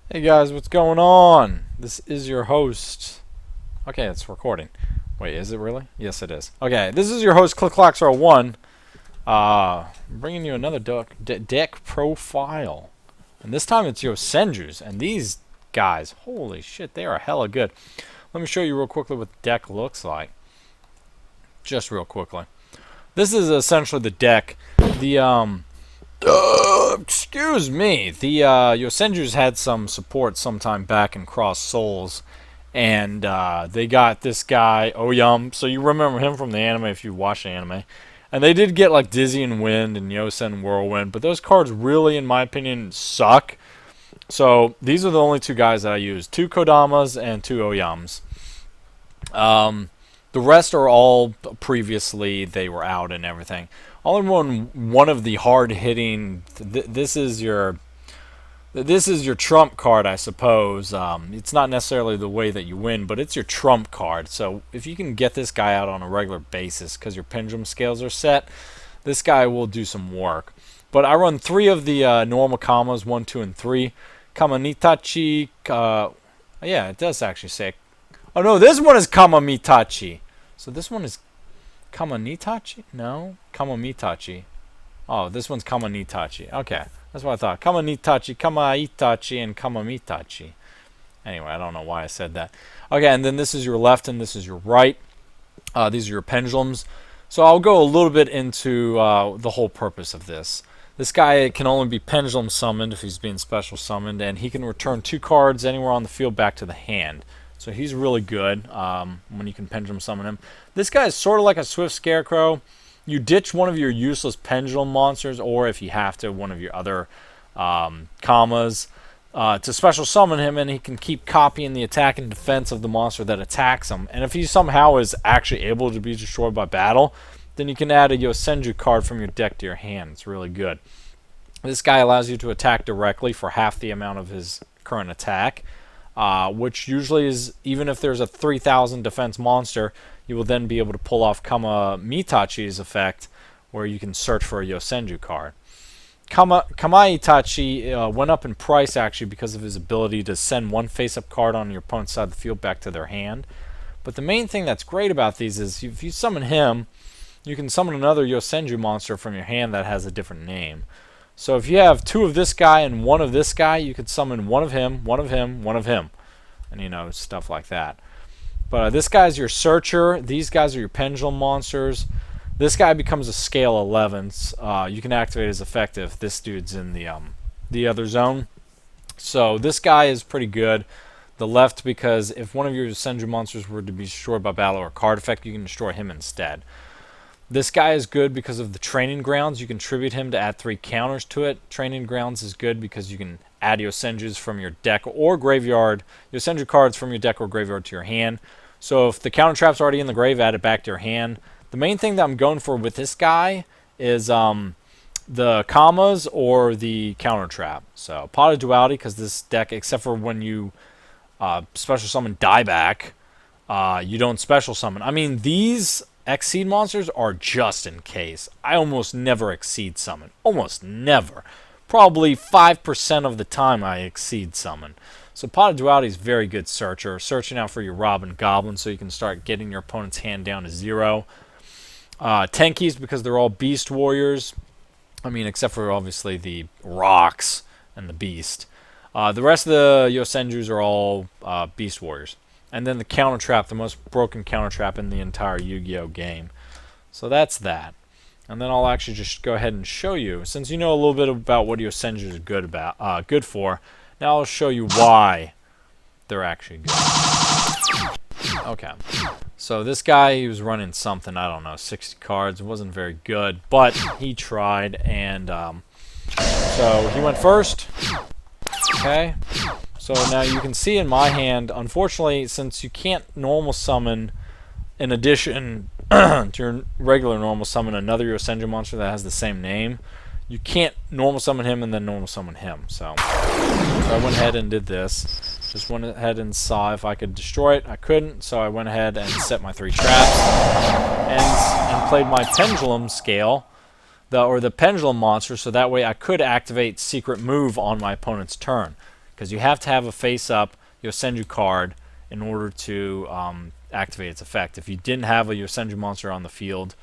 Hey guys, what's going on? This is your host. Okay, it's recording. Wait, is it really? Yes, it is. Okay, this is your host, ClickClox01. I'm bringing you another deck profile. And this time it's Yosenju's. And these guys, holy shit, they are hella good. Let me show you real quickly what the deck looks like. Just real quickly. This is essentially the deck. Excuse me. The Yosenju's had some support sometime back in Cross Souls, and they got this guy Oyum. So you remember him from the anime if you watch the anime. And they did get like Dizzy and Wind and Yosen Whirlwind, but those cards really, in my opinion, suck. So these are the only two guys that I use: two Kodamas and two Oyums. The rest are all previously they were out and everything. Only one of the hard hitting. This is your trump card, I suppose. It's not necessarily the way that you win, but it's your trump card. So if you can get this guy out on a regular basis, because your pendulum scales are set, this guy will do some work. But I run three of the normal kamas, 1, 2, and 3. Kamanitachi. Yeah, it does actually say. Oh no, this one is Kamamitachi. So this one is Kamanitachi? No? Kamamitachi. Oh, this one's Kamanitachi. Okay, that's what I thought. Kamanitachi, Kamaitachi, and Kamamitachi. Anyway, I don't know why I said that. Okay, and then this is your left and this is your right. These are your pendulums. So I'll go a little bit into the whole purpose of this. This guy can only be pendulum summoned if he's being special summoned, and he can return 2 cards anywhere on the field back to the hand. So he's really good when you can pendulum summon him. This guy is sort of like a Swift Scarecrow. You ditch one of your useless pendulum monsters, or if you have to, one of your other kamas, to special summon him, and he can keep copying the attack and defense of the monster that attacks him. And if he somehow is actually able to be destroyed by battle, then you can add a Yosenju card from your deck to your hand. It's really good. This guy allows you to attack directly for half the amount of his current attack. Which usually is, even if there's a 3,000 defense monster, you will then be able to pull off Kamamitachi's effect, where you can search for a Yosenju card. Kamaitachi went up in price actually because of his ability to send one face-up card on your opponent's side of the field back to their hand. But the main thing that's great about these is if you summon him, you can summon another Yosenju monster from your hand that has a different name. So if you have 2 of this guy and 1 of this guy, you could summon 1 of him, 1 of him, 1 of him. And, you know, stuff like that. But this guy's your searcher. These guys are your pendulum monsters. This guy becomes a scale 11. You can activate his effect if this dude's in the other zone. So this guy is pretty good. The left, because if one of your Yosenju monsters were to be destroyed by battle or card effect, you can destroy him instead. This guy is good because of the Training Grounds. You can tribute him to add 3 counters to it. Training Grounds is good because you can add Yosenjus from your deck or graveyard, Yosenju cards from your deck or graveyard to your hand. So if the counter trap's already in the grave, add it back to your hand. The main thing that I'm going for with this guy is the kamas or the counter trap. So Pot of Duality, because this deck, except for when you special summon dieback, you don't special summon. I mean, these Exceed monsters are just in case. I almost never Exceed summon. Almost never. Probably 5% of the time I Exceed summon. So Pot of Duality is very good searcher. Searching out for your Robin Goblin so you can start getting your opponent's hand down to 0. Tenkies, because they're all Beast Warriors. I mean, except for obviously the Rocks and the Beast. The rest of the Yosenjus are all Beast Warriors. And then the counter trap, the most broken counter trap in the entire Yu-Gi-Oh game. So that's that. And then I'll actually just go ahead and show you, since you know a little bit about what Yosenju is good for. Now I'll show you why they're actually good. Okay. So this guy, he was running something, I don't know, 60 cards. It wasn't very good, but he tried, and so he went first. Okay. So now you can see in my hand, unfortunately, since you can't normal summon, in addition to your regular normal summon, another Yosenju monster that has the same name, you can't normal summon him and then normal summon him. So I went ahead and did this. Just went ahead and saw if I could destroy it. I couldn't, so I went ahead and set my 3 traps and played my pendulum scale, or the pendulum monster, so that way I could activate secret move on my opponent's turn. because you have to have a face-up Yosenju card in order to activate its effect. If you didn't have a Yosenju monster on the field,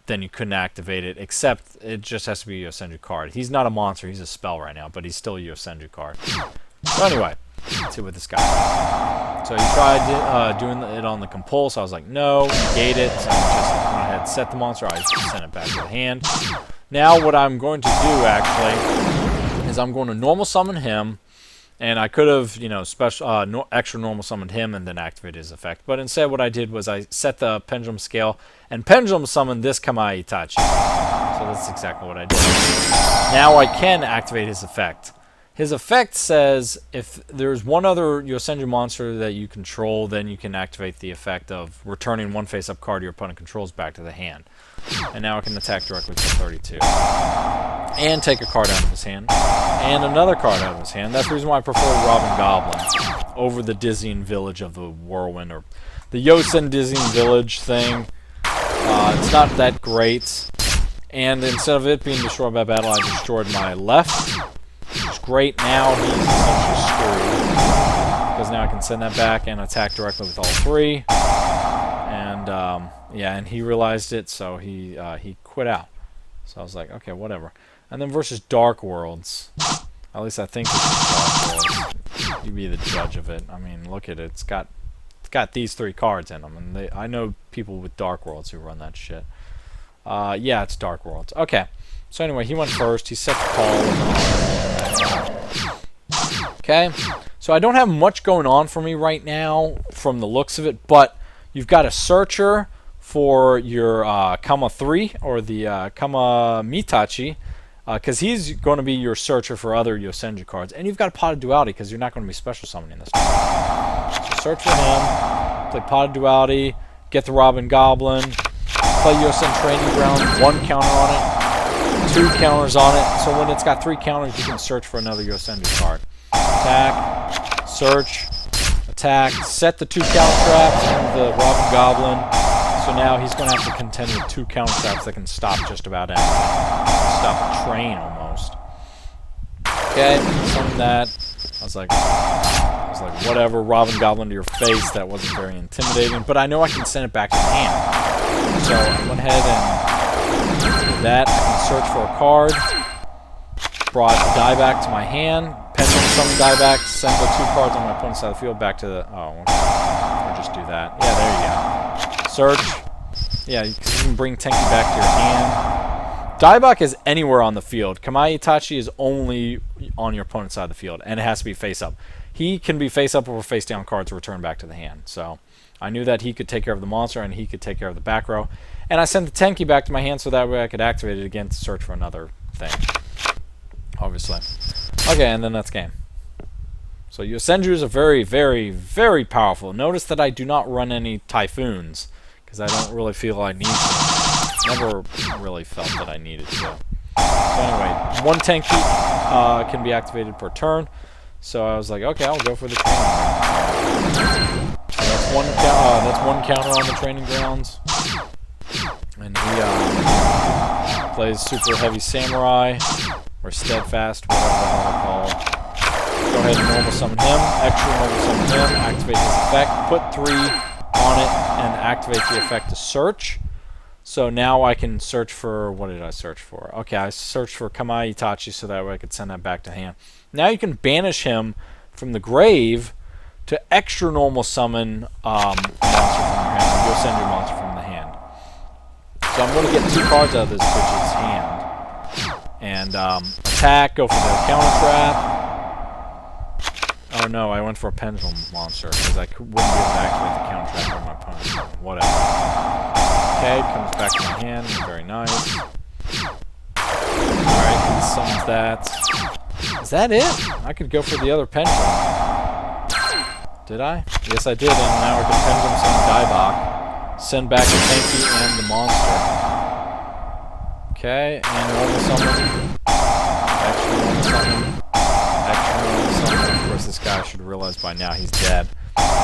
then you couldn't activate it, except it just has to be a Yosenju card. He's not a monster, he's a spell right now, but he's still a Yosenju card. So anyway, let's see with this guy. So he tried doing it on the compulse. I was like, no, negate it. So I just went ahead and set the monster. I just sent it back to the hand. Now what I'm going to do, actually, is I'm going to normal summon him. And I could have, you know, extra normal summoned him and then activated his effect. But instead what I did was I set the pendulum scale and pendulum summoned this Kamae Itachi. So that's exactly what I did. Now I can activate his effect. His effect says if there's one other Yosenju monster that you control, then you can activate the effect of returning one face-up card your opponent controls back to the hand. And now I can attack directly for 32. And take a card out of his hand. And another card out of his hand. That's the reason why I prefer Robin Goblin over the Dizzying Village of the Whirlwind, or the Yosen Dizzying Village thing. It's not that great. And instead of it being destroyed by battle, I destroyed my left. Which is great. Now he's essentially screwed. Because now I can send that back and attack directly with all three. And, yeah, and he realized it, so he quit out. So I was like, okay, whatever. And then versus Dark Worlds. At least I think it's Dark Worlds. You be the judge of it. I mean, look at it. It's got these three cards in them, and I know people with Dark Worlds who run that shit. Yeah, it's Dark Worlds. Okay. So anyway, he went first. He set the call. Okay. So I don't have much going on for me right now from the looks of it, but you've got a searcher for your Kama 3 or the Kama Mitachi, because he's going to be your searcher for other Yosenju cards. And you've got a Pot of Duality because you're not going to be special summoning this time. So search for him, play Pot of Duality, get the Robin Goblin, play Yosen Training Ground, 1 counter on it, 2 counters on it. So when it's got 3 counters, you can search for another Yosenju card. Attack, search, attack, set the 2 counter traps and the Robin Goblin. So now he's going to have to contend with 2 counter traps that can stop just about anything. Stop a train almost. Okay, summon that. I was like, whatever, Robin Goblin to your face. That wasn't very intimidating, but I know I can send it back to the hand. So I went ahead and did that. I can search for a card. Brought a die back to my hand. Pendulum summon die back. Send the 2 cards on my opponent's side of the field back to the. Oh, okay. Or just do that. Yeah, there you go. Search. Yeah, you can bring Tenki back to your hand. Daibak is anywhere on the field. Kamae Itachi is only on your opponent's side of the field, and it has to be face up. He can be face up or face down cards to return back to the hand. So I knew that he could take care of the monster and he could take care of the back row. And I sent the Tenki back to my hand so that way I could activate it again to search for another thing. Obviously. Okay, and then that's game. So Yosenjus are very, very, very powerful. Notice that I do not run any Typhoons, because I don't really feel I need to. Never really felt that I needed to. So anyway, 1 Tenki can be activated per turn. So I was like, okay, I'll go for the training ground. So that's 1 counter on the training grounds. And he plays Super Heavy Samurai, or Steadfast, whatever the hell they call it. Go ahead and normal summon him, extra normal summon him, activate his effect, put 3 on it, and activate the effect to search. So now I can search for, what did I search for? Okay, I searched for Kamae Itachi so that way I could send that back to hand. Now you can banish him from the grave to extra normal summon a monster from your hand, a Yosenju monster from the hand. So I'm going to get 2 cards out of this bitch's hand. And attack, go for the counter trap. Oh no, I went for a pendulum monster because I wouldn't be able to activate the counter trap on my opponent. Whatever. Okay, comes back to my hand. Very nice. Alright, he summons that. Is that it? I could go for the other pendulum. Did I? Yes, I did. And now I can pendulum summon Daibak. Send back the Tenki and the monster. Okay, and normal summon. Extra normal summon. Extra normal summon. Of course, this guy should realize by now he's dead.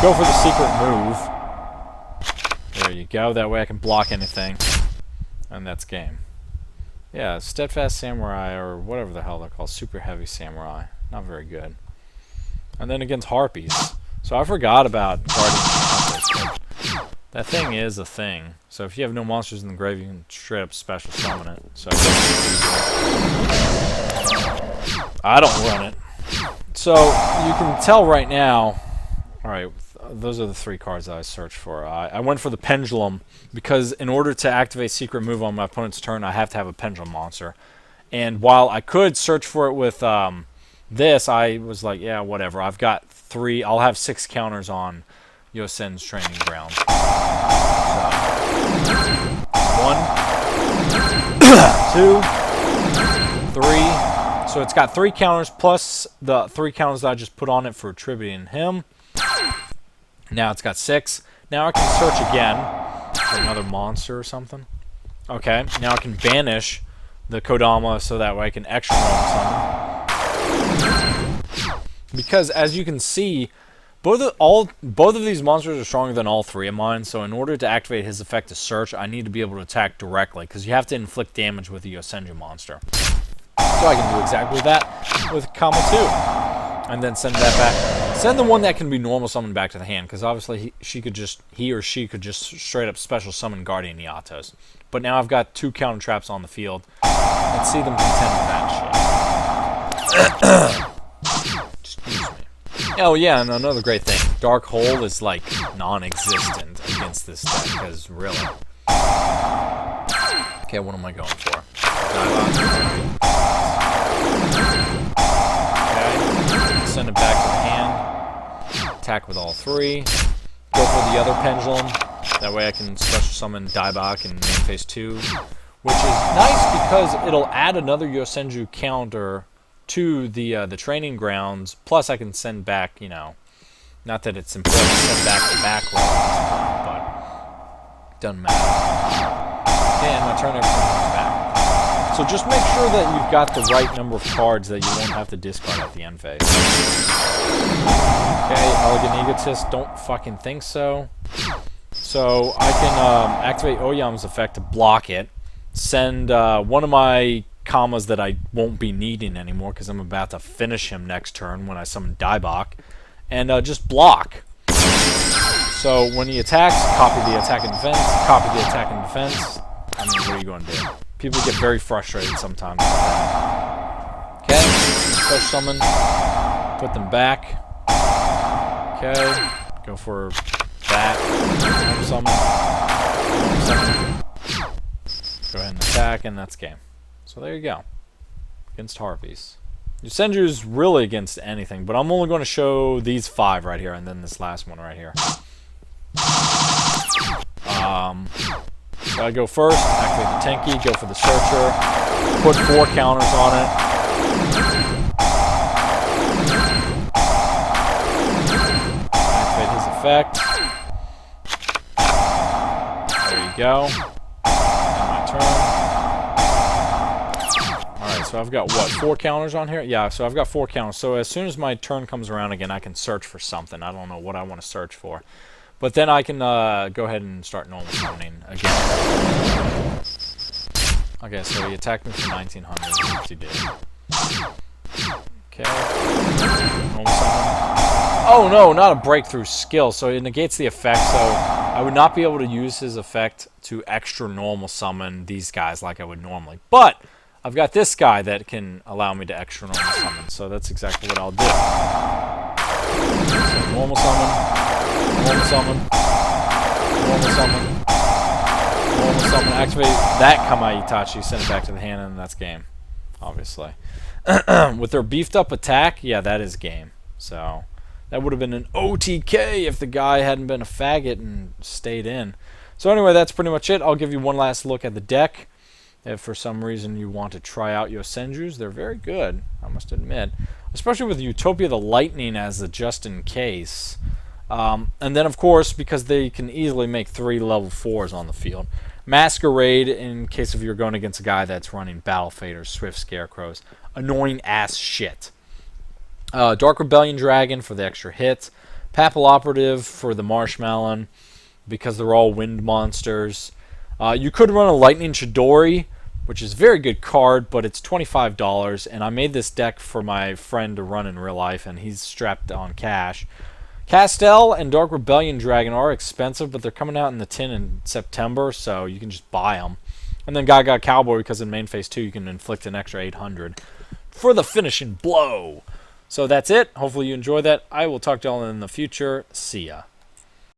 Go for the secret move. There you go. That way I can block anything. And that's game. Yeah, Steadfast Samurai, or whatever the hell they're called. Super Heavy Samurai. Not very good. And then against Harpies. So I forgot about Guardian. That thing is a thing. So if you have no monsters in the grave, you can straight up special summon it. So I don't run it. So you can tell right now. Alright, those are the 3 cards that I searched for. I went for the Pendulum because in order to activate Secret Move on my opponent's turn, I have to have a Pendulum monster. And while I could search for it with this, I was like, yeah, whatever. I've got 3. I'll have 6 counters on Yosenju's training ground. So, 1, 2, 3. So it's got 3 counters plus the 3 counters that I just put on it for attributing him. Now it's got 6. Now I can search again for another monster or something. Okay, now I can banish the Kodama so that way I can extra summon. Because as you can see, both of these monsters are stronger than all 3 of mine, so in order to activate his effect to search, I need to be able to attack directly, because you have to inflict damage with the Yosenju monster. So I can do exactly that with Kama 2. And then send that back. Send the one that can be normal summoned back to the hand, because obviously he or she could just straight up special summon Guardian Yatos. But now I've got 2 counter traps on the field. Let's see them contend with that shit. Excuse me. Oh yeah, and another great thing. Dark Hole is like non-existent against this deck, because really. Okay, what am I going for? Okay, send it back to the hand. Attack with all 3. Go for the other Pendulum. That way I can special summon Daibak in main phase 2. Which is nice because it'll add another Yosenju counter to the training grounds. Plus I can send back, you know, not that it's important to send back the back row at this point, but it doesn't matter. Okay, and my turn everything comes back. So just make sure that you've got the right number of cards that you won't have to discard at the end phase. Okay, Elegant Egotist, don't fucking think so. So I can activate Oyam's effect to block it. Send one of my Kamas that I won't be needing anymore because I'm about to finish him next turn when I summon Daibak. And just block. So when he attacks, copy the attack and defense, copy the attack and defense. I mean, what are you going to do? People get very frustrated sometimes with that. Okay, special summon, put them back. Okay, go for that. Summon. Go ahead and attack, and that's game. So there you go. Against Harpies. Yosenju's really against anything, but I'm only going to show these 5 right here, and then this last one right here. So I go first, activate the Tenki, go for the Searcher, put 4 counters on it. Activate his effect. There you go. And my turn. Alright, so I've got what, 4 counters on here? Yeah, so I've got 4 counters. So as soon as my turn comes around again, I can search for something. I don't know what I want to search for. But then I can go ahead and start normal summoning again. Okay, so he attacked me for 1900, which he did. Okay. Normal summon. Oh no, not a breakthrough skill, so it negates the effect, so I would not be able to use his effect to extra normal summon these guys like I would normally. But I've got this guy that can allow me to extra normal summon, so that's exactly what I'll do. So normal summon. Normal summon. Normal summon. Normal summon. Activate that Kama Itachi, send it back to the hand, and that's game. Obviously. With their beefed up attack, yeah, that is game. So that would have been an OTK if the guy hadn't been a faggot and stayed in. So anyway, that's pretty much it. I'll give you one last look at the deck. If for some reason you want to try out Yosenju's, they're very good, I must admit. Especially with Utopia the Lightning as a just in case. And then, of course, because they can easily make 3 level 4s on the field. Masquerade, in case if you're going against a guy that's running Battle Faders, Swift Scarecrows. Annoying ass shit. Dark Rebellion Dragon for the extra hit. Papal Operative for the Marshmallow, because they're all wind monsters. You could run a Lightning Chidori, which is a very good card, but it's $25, and I made this deck for my friend to run in real life, and he's strapped on cash. Castel and Dark Rebellion Dragon are expensive, but they're coming out in the tin in September, so you can just buy them. And then Gaga Cowboy, because in main phase 2 you can inflict an extra 800 for the finishing blow. So that's it. Hopefully you enjoy that. I will talk to y'all in the future. See ya.